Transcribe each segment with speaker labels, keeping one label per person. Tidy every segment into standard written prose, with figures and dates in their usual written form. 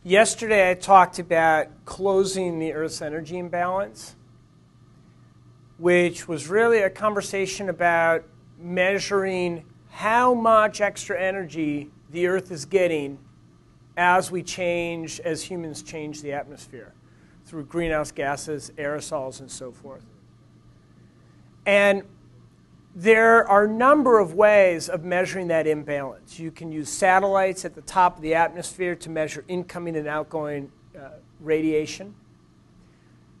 Speaker 1: Yesterday I talked about closing the Earth's energy imbalance, which was really a conversation about measuring how much extra energy the Earth is getting as we change, as humans change the atmosphere through greenhouse gases, aerosols, and so forth. And there are a number of ways of measuring that imbalance. You can use satellites at the top of the atmosphere to measure incoming and outgoing radiation.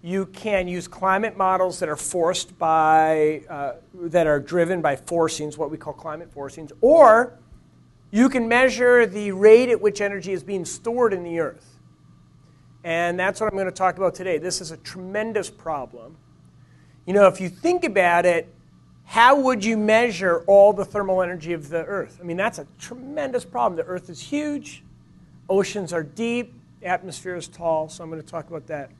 Speaker 1: You can use climate models that are forced by, that are driven by forcings, what we call climate forcings, or you can measure the rate at which energy is being stored in the Earth. And that's what I'm going to talk about today. This is a tremendous problem. You know, if you think about it, how would you measure all the thermal energy of the Earth? I mean, that's a tremendous problem. The Earth is huge, oceans are deep, the atmosphere is tall, so I'm going to talk about that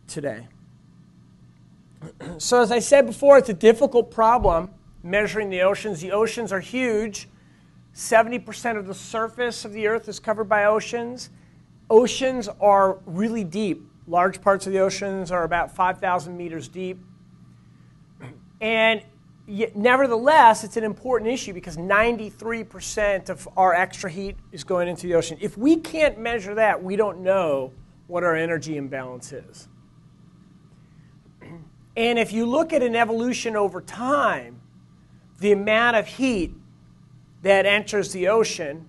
Speaker 1: today. So as I said before, it's a difficult problem measuring the oceans. The oceans are huge. 70% of the surface of the Earth is covered by oceans. Oceans are really deep. Large parts of the oceans are about 5,000 meters deep. And yet, nevertheless, it's an important issue because 93% of our extra heat is going into the ocean. If we can't measure that, we don't know what our energy imbalance is. And if you look at an evolution over time, the amount of heat that enters the ocean,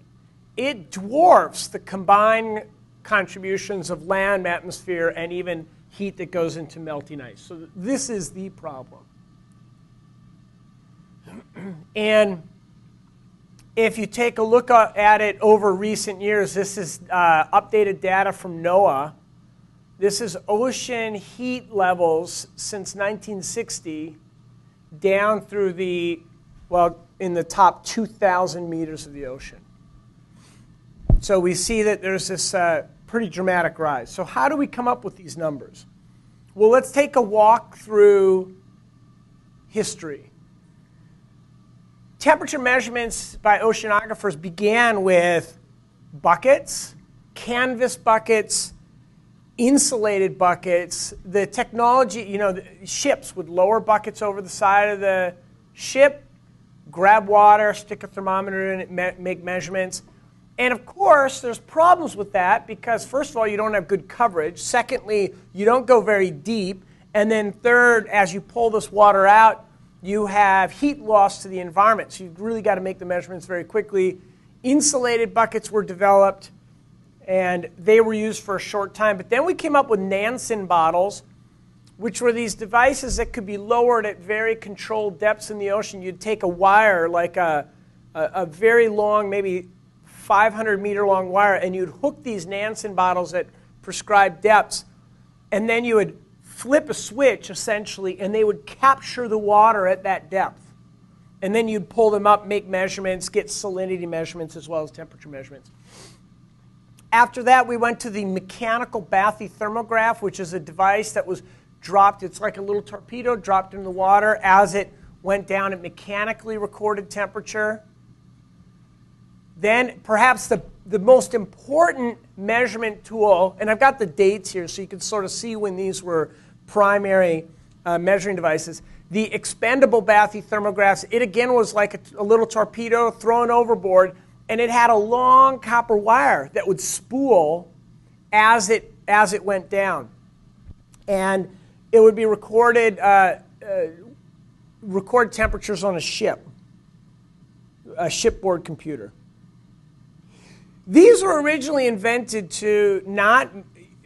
Speaker 1: it dwarfs the combined contributions of land, atmosphere, and even heat that goes into melting ice. So this is the problem. And if you take a look at it over recent years, this is updated data from NOAA. This is ocean heat levels since 1960 down through the, well, in the top 2,000 meters of the ocean. So we see that there's this pretty dramatic rise. So how do we come up with these numbers? Well, let's take a walk through history. Temperature measurements by oceanographers began with buckets, canvas buckets, insulated buckets. The technology, you know, the ships would lower buckets over the side of the ship, grab water, stick a thermometer in it, make measurements. And of course, there's problems with that because, first of all, you don't have good coverage. Secondly, you don't go very deep. And then third, as you pull this water out, you have heat loss to the environment. So you've really got to make the measurements very quickly. Insulated buckets were developed, and they were used for a short time. But then we came up with Nansen bottles, which were these devices that could be lowered at very controlled depths in the ocean. You'd take a wire, like a very long, maybe 500-meter long wire, and you'd hook these Nansen bottles at prescribed depths, and then you would flip a switch, essentially, and they would capture the water at that depth. And then you'd pull them up, make measurements, get salinity measurements as well as temperature measurements. After that, we went to the mechanical Bathythermograph, which is a device that was dropped. It's like a little torpedo dropped in the water. As it went down, it mechanically recorded temperature. Then perhaps the most important measurement tool, and I've got the dates here so you can sort of see when these were primary measuring devices. The expendable Bathythermographs, it again was like a little torpedo thrown overboard, and it had a long copper wire that would spool as it went down. And it would be recorded, record temperatures on a shipboard computer. These were originally invented to not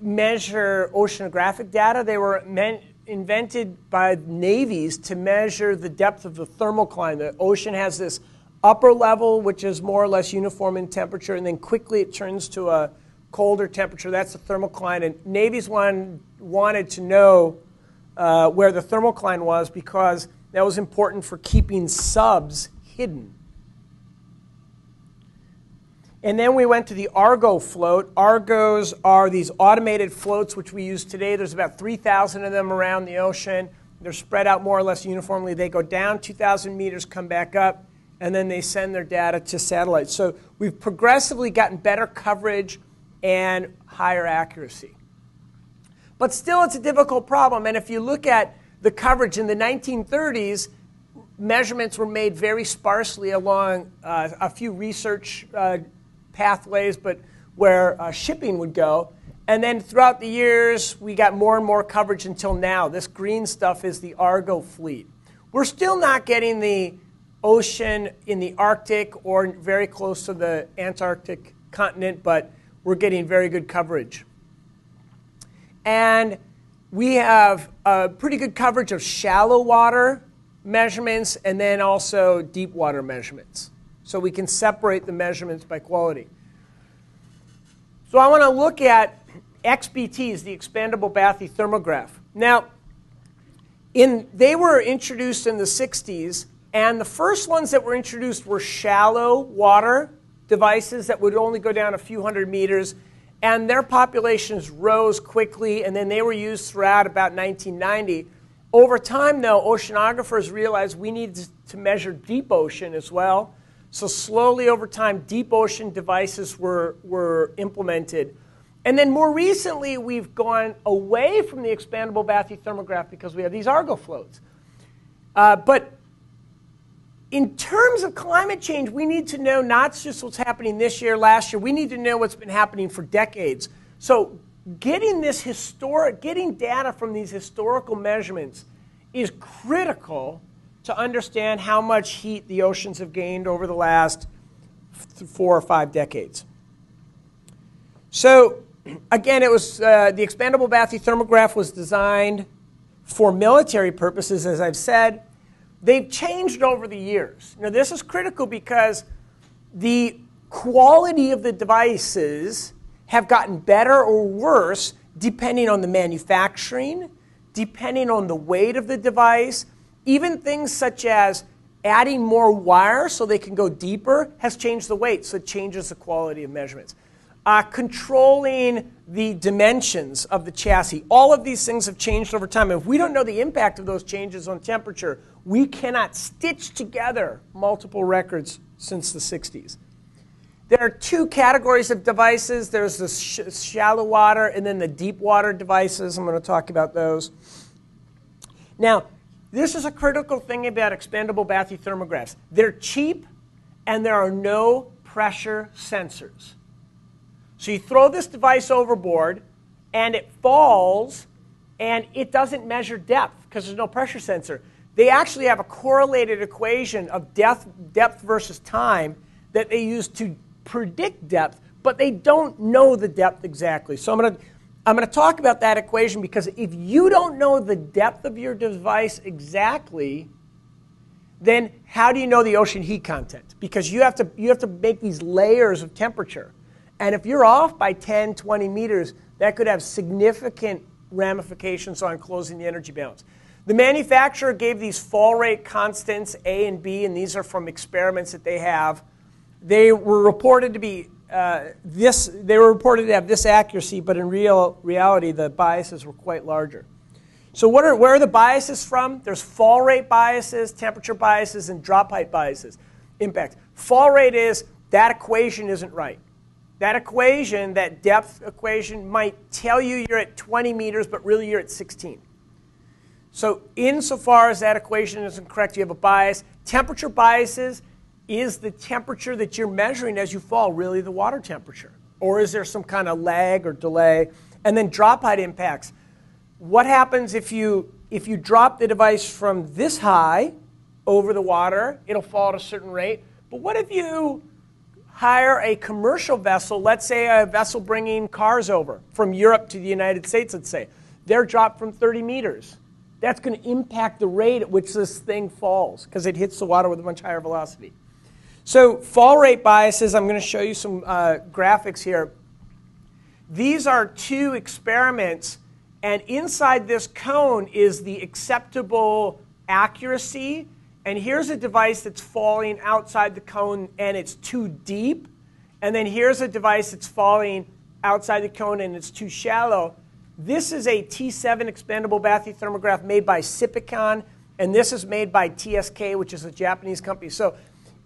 Speaker 1: measure oceanographic data. They were invented by navies to measure the depth of the thermocline. The ocean has this upper level, which is more or less uniform in temperature, and then quickly it turns to a colder temperature. That's the thermocline. And navies wanted to know where the thermocline was because that was important for keeping subs hidden. And then we went to the Argo float. Argos are these automated floats which we use today. There's about 3,000 of them around the ocean. They're spread out more or less uniformly. They go down 2,000 meters, come back up, and then they send their data to satellites. So we've progressively gotten better coverage and higher accuracy. But still, it's a difficult problem. And if you look at the coverage in the 1930s, measurements were made very sparsely along a few research pathways, but where shipping would go. And then throughout the years, we got more and more coverage until now. This green stuff is the Argo fleet. We're still not getting the ocean in the Arctic or very close to the Antarctic continent, but we're getting very good coverage. And we have pretty good coverage of shallow water measurements and then also deep water measurements. So we can separate the measurements by quality. So I want to look at XBTs, the Expendable Bathythermograph. Now, they were introduced in the 60s, and the first ones that were introduced were shallow water devices that would only go down a few hundred meters, and their populations rose quickly, and then they were used throughout about 1990. Over time, though, oceanographers realized we needed to measure deep ocean as well. So slowly over time, deep ocean devices were implemented. And then more recently, we've gone away from the expandable bathythermograph because we have these Argo floats. But in terms of climate change, we need to know not just what's happening this year, last year. We need to know what's been happening for decades. So getting data from these historical measurements is critical to understand how much heat the oceans have gained over the last 4 or 5 decades. So again, it was the expandable bathythermograph was designed for military purposes, as I've said. They've changed over the years. Now, this is critical because the quality of the devices have gotten better or worse depending on the manufacturing, depending on the weight of the device. Even things such as adding more wire so they can go deeper has changed the weight, so it changes the quality of measurements. Controlling the dimensions of the chassis. All of these things have changed over time. And if we don't know the impact of those changes on temperature, we cannot stitch together multiple records since the 60s. There are 2 categories of devices. There's the shallow water and then the deep water devices. I'm going to talk about those. Now, this is a critical thing about expandable bathythermographs. They're cheap and there are no pressure sensors. So you throw this device overboard and it falls and it doesn't measure depth because there's no pressure sensor. They actually have a correlated equation of depth versus time that they use to predict depth, but they don't know the depth exactly. So I'm going to talk about that equation because if you don't know the depth of your device exactly, then how do you know the ocean heat content? Because you have to make these layers of temperature. And if you're off by 10, 20 meters, that could have significant ramifications on closing the energy balance. The manufacturer gave these fall rate constants, A and B, and these are from experiments that they have. They were reported to be they were reported to have this accuracy, but in reality, the biases were quite larger. So where are the biases from? There's fall rate biases, temperature biases, and drop height biases. Impact. Fall rate is that equation isn't right. That equation, that depth equation, might tell you you're at 20 meters, but really you're at 16. So insofar as that equation isn't correct, you have a bias. Temperature biases is the temperature that you're measuring as you fall really the water temperature? Or is there some kind of lag or delay? And then drop height impacts. What happens if you drop the device from this high over the water? It'll fall at a certain rate. But what if you hire a commercial vessel, let's say a vessel bringing cars over from Europe to the United States, let's say. They're dropped from 30 meters. That's going to impact the rate at which this thing falls because it hits the water with a much higher velocity. So fall rate biases, I'm going to show you some graphics here. These are 2 experiments, and inside this cone is the acceptable accuracy. And here's a device that's falling outside the cone and it's too deep. And then here's a device that's falling outside the cone and it's too shallow. This is a T7 expandable bathythermograph made by Sipicon, and this is made by TSK, which is a Japanese company. So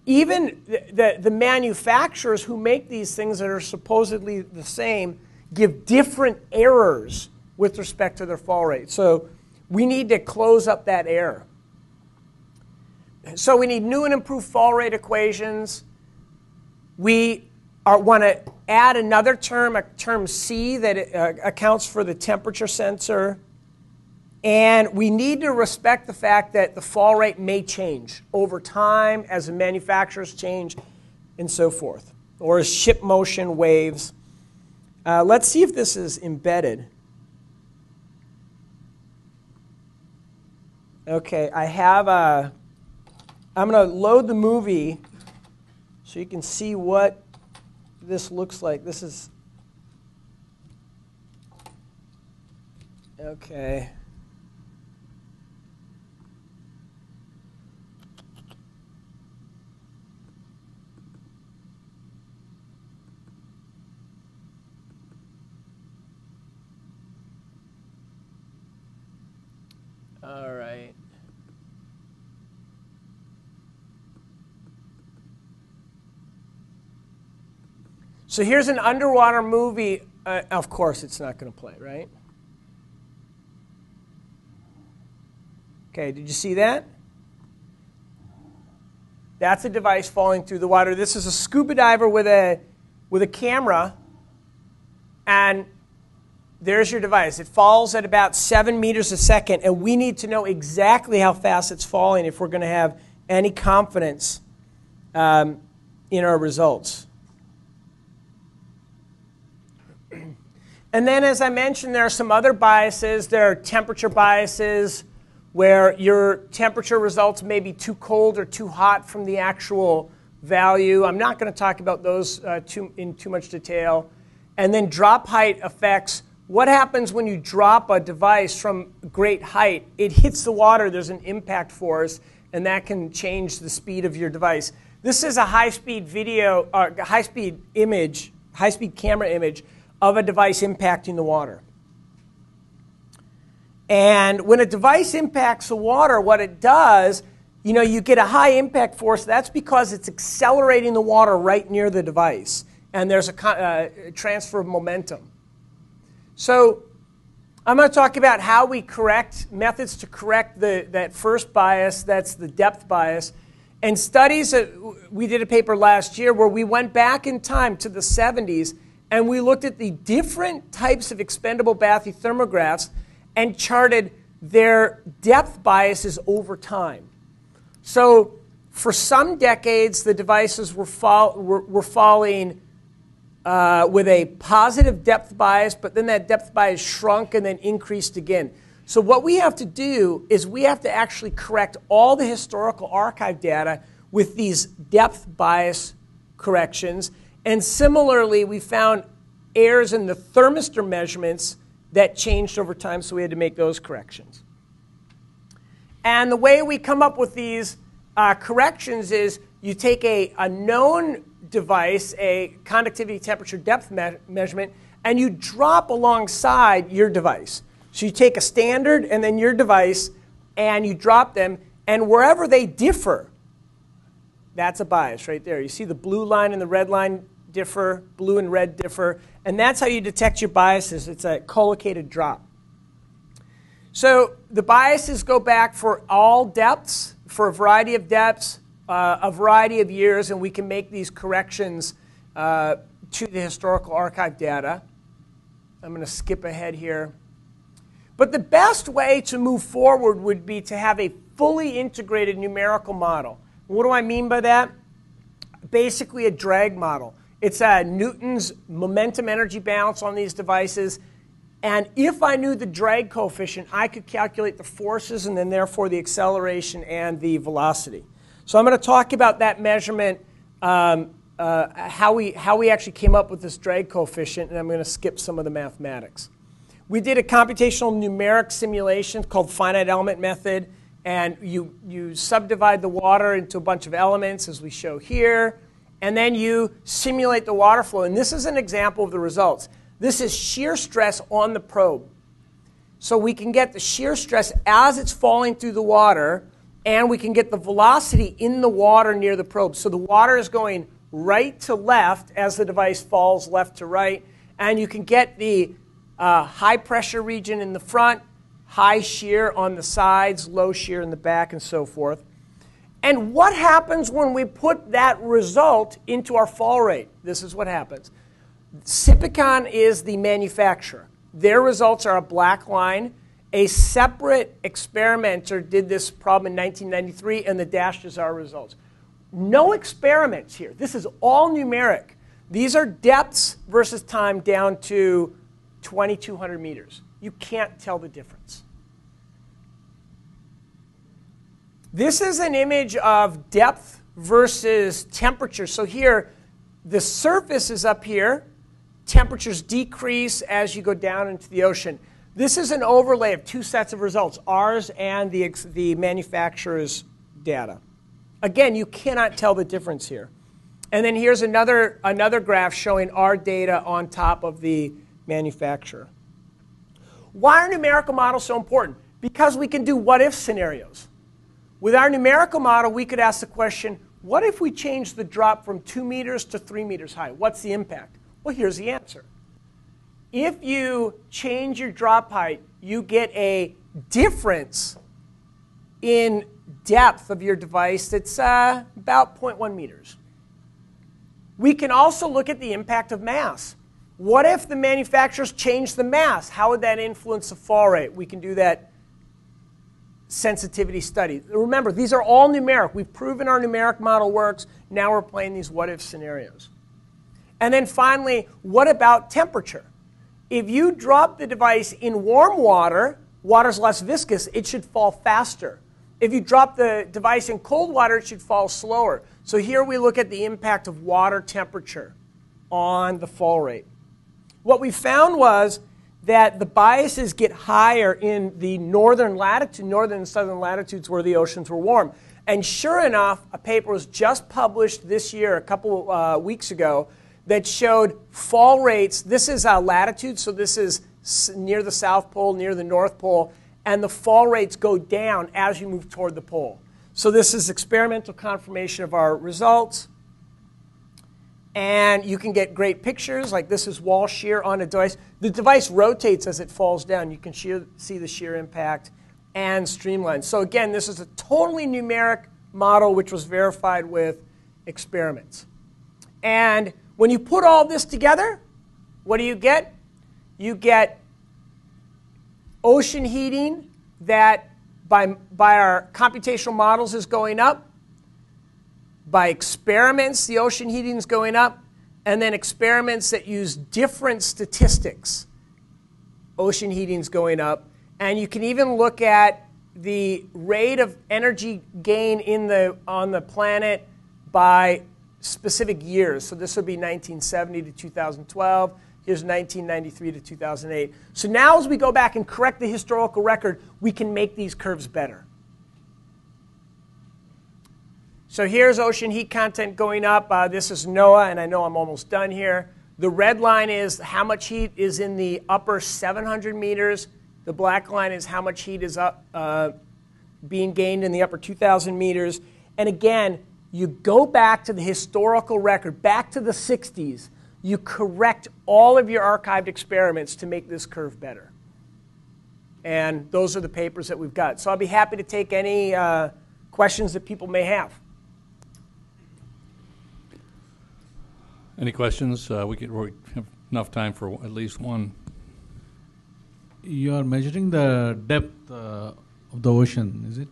Speaker 1: even the manufacturers who make these things that are supposedly the same give different errors with respect to their fall rate. So we need to close up that error. So we need new and improved fall rate equations. We want to add another term, a term C, that accounts for the temperature sensor. And we need to respect the fact that the fall rate may change over time as the manufacturers change and so forth, or as ship motion waves. Let's see if this is embedded. Okay, I'm going to load the movie so you can see what this looks like. This is, okay. All right. So here's an underwater movie. Of course, it's not going to play, right? Okay, did you see that? That's a device falling through the water. This is a scuba diver with a camera, and there's your device. It falls at about 7 meters a second, and we need to know exactly how fast it's falling if we're going to have any confidence in our results. And then, as I mentioned, there are some other biases. There are temperature biases, where your temperature results may be too cold or too hot from the actual value. I'm not going to talk about those in too much detail. And then drop height effects. What happens when you drop a device from great height? It hits the water. There's an impact force, and that can change the speed of your device. This is a high-speed video, high-speed image, high-speed camera image of a device impacting the water. And when a device impacts the water, what it does, you get a high impact force. That's because it's accelerating the water right near the device. And there's a transfer of momentum. So I'm going to talk about how we correct, methods to correct that first bias, that's the depth bias. And studies, we did a paper last year where we went back in time to the 70s and we looked at the different types of expendable bathythermographs and charted their depth biases over time. So for some decades, the devices were falling with a positive depth bias, but then that depth bias shrunk and then increased again. So what we have to do is we have to actually correct all the historical archive data with these depth bias corrections. And similarly, we found errors in the thermistor measurements that changed over time, so we had to make those corrections. And the way we come up with these corrections is you take a known device, a conductivity temperature depth measurement, and you drop alongside your device. So you take a standard and then your device, and you drop them, and wherever they differ, that's a bias right there. You see the blue line and the red line differ, blue and red differ, and that's how you detect your biases. It's a collocated drop. So the biases go back for all depths, for a variety of depths, a variety of years, and we can make these corrections to the historical archive data. I'm going to skip ahead here. But the best way to move forward would be to have a fully integrated numerical model. What do I mean by that? Basically a drag model. It's Newton's momentum energy balance on these devices. And if I knew the drag coefficient, I could calculate the forces and then therefore the acceleration and the velocity. So I'm going to talk about that measurement, how we actually came up with this drag coefficient, and I'm going to skip some of the mathematics. We did a computational numeric simulation called finite element method, and you subdivide the water into a bunch of elements, as we show here, and then you simulate the water flow. And this is an example of the results. This is shear stress on the probe. So we can get the shear stress as it's falling through the water, and we can get the velocity in the water near the probe. So the water is going right to left as the device falls left to right, and you can get the high pressure region in the front, high shear on the sides, low shear in the back, and so forth. And what happens when we put that result into our fall rate? This is what happens. Sipicon is the manufacturer. Their results are a black line. A separate experimenter did this problem in 1993, and the dashed is our results. No experiments here. This is all numeric. These are depths versus time down to 2,200 meters. You can't tell the difference. This is an image of depth versus temperature. So here, the surface is up here. Temperatures decrease as you go down into the ocean. This is an overlay of two sets of results, ours and the manufacturer's data. Again, you cannot tell the difference here. And then here's another graph showing our data on top of the manufacturer. Why are numerical models so important? Because we can do what-if scenarios. With our numerical model, we could ask the question, what if we change the drop from 2 meters to 3 meters high? What's the impact? Well, here's the answer. If you change your drop height, you get a difference in depth of your device that's about 0.1 meters. We can also look at the impact of mass. What if the manufacturers change the mass? How would that influence the fall rate? We can do that sensitivity study. Remember, these are all numeric. We've proven our numeric model works. Now we're playing these what-if scenarios. And then finally, what about temperature? If you drop the device in warm water, water's less viscous, it should fall faster. If you drop the device in cold water, it should fall slower. So here we look at the impact of water temperature on the fall rate. What we found was that the biases get higher in the northern and southern latitudes where the oceans were warm. And sure enough, a paper was just published this year, a couple weeks ago, that showed fall rates. This is latitude, so this is near the South Pole, near the North Pole, and the fall rates go down as you move toward the pole. So this is experimental confirmation of our results. And you can get great pictures, like this is wall shear on a device. The device rotates as it falls down. You can see the shear impact and streamlines. So again, this is a totally numeric model which was verified with experiments. And when you put all this together, what do you get? You get ocean heating that by our computational models is going up. By experiments, the ocean heating is going up. And then experiments that use different statistics, ocean heating is going up. And you can even look at the rate of energy gain on the planet by specific years. So this would be 1970 to 2012. Here's 1993 to 2008. So now as we go back and correct the historical record, we can make these curves better. So here's ocean heat content going up. This is NOAA, and I know I'm almost done here. The red line is how much heat is in the upper 700 meters. The black line is how much heat is being gained in the upper 2,000 meters. And again, you go back to the historical record, back to the 60s. You correct all of your archived experiments to make this curve better. And those are the papers that we've got. So I'll be happy to take any questions that people may have.
Speaker 2: Any questions? We have enough time for at least one.
Speaker 3: You are measuring the depth of the ocean, is it?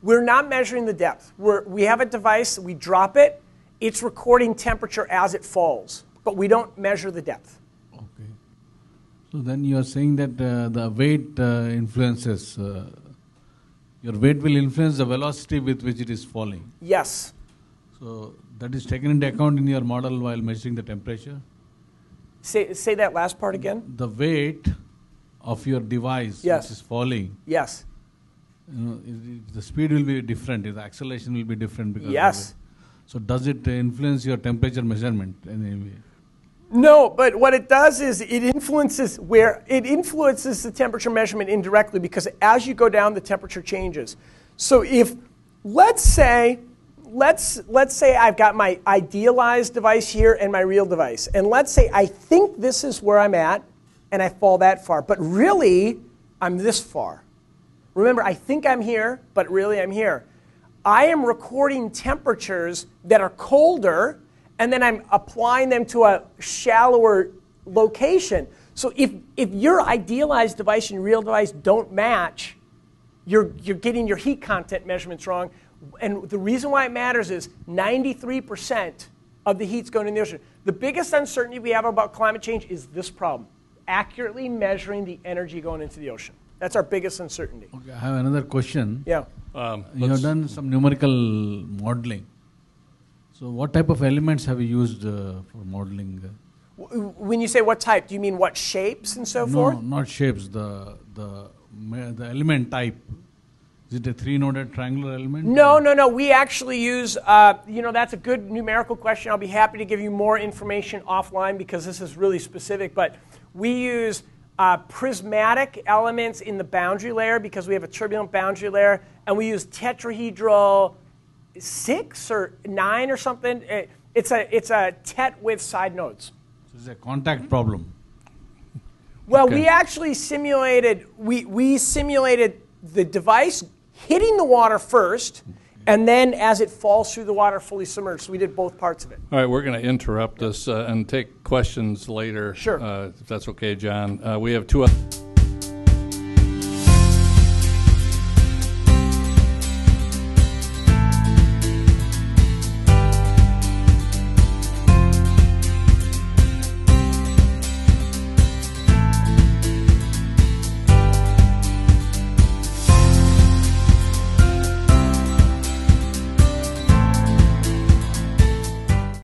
Speaker 1: We're not measuring the depth. We have a device, we drop it, it's recording temperature as it falls, but we don't measure the depth.
Speaker 3: Okay. So then you are saying that the weight influences, your weight will influence the velocity with which it is falling.
Speaker 1: Yes.
Speaker 3: So that is taken into account in your model while measuring the temperature?
Speaker 1: Say that last part again.
Speaker 3: The weight of your device
Speaker 1: yes.
Speaker 3: which is falling.
Speaker 1: Yes.
Speaker 3: You know, the speed will be different, the acceleration will be different because
Speaker 1: yes.
Speaker 3: of it. So does it influence your temperature measurement in any way?
Speaker 1: No, but what it does is it influences the temperature measurement indirectly because as you go down, the temperature changes. So if, let's say I've got my idealized device here and my real device. And let's say I think this is where I'm at, and I fall that far. But really, I'm this far. Remember, I think I'm here, but really I'm here. I am recording temperatures that are colder, and then I'm applying them to a shallower location. So if your idealized device and real device don't match, you're getting your heat content measurements wrong. And the reason why it matters is 93% of the heat's going in the ocean. The biggest uncertainty we have about climate change is this problem, accurately measuring the energy going into the ocean. That's our biggest uncertainty.
Speaker 3: Okay, I have another question.
Speaker 1: Yeah.
Speaker 3: You have done some numerical modeling. So what type of elements have you used for modeling?
Speaker 1: When you say what type, do you mean what shapes and so forth?
Speaker 3: No, not shapes. The element type. Is it a three-noded triangular element?
Speaker 1: No. We actually use, that's a good numerical question. I'll be happy to give you more information offline because this is really specific. But we use prismatic elements in the boundary layer because we have a turbulent boundary layer. And we use tetrahedral 6 or 9 or something. It's a tet with side nodes.
Speaker 3: So it's a contact problem.
Speaker 1: Well,
Speaker 2: Okay.
Speaker 1: we actually simulated, we simulated the device hitting the water first, and then as it falls through the water fully submerged. So we did both parts of it.
Speaker 2: All right, we're going to interrupt this and take questions later.
Speaker 1: Sure.
Speaker 2: If that's okay, John. We have two other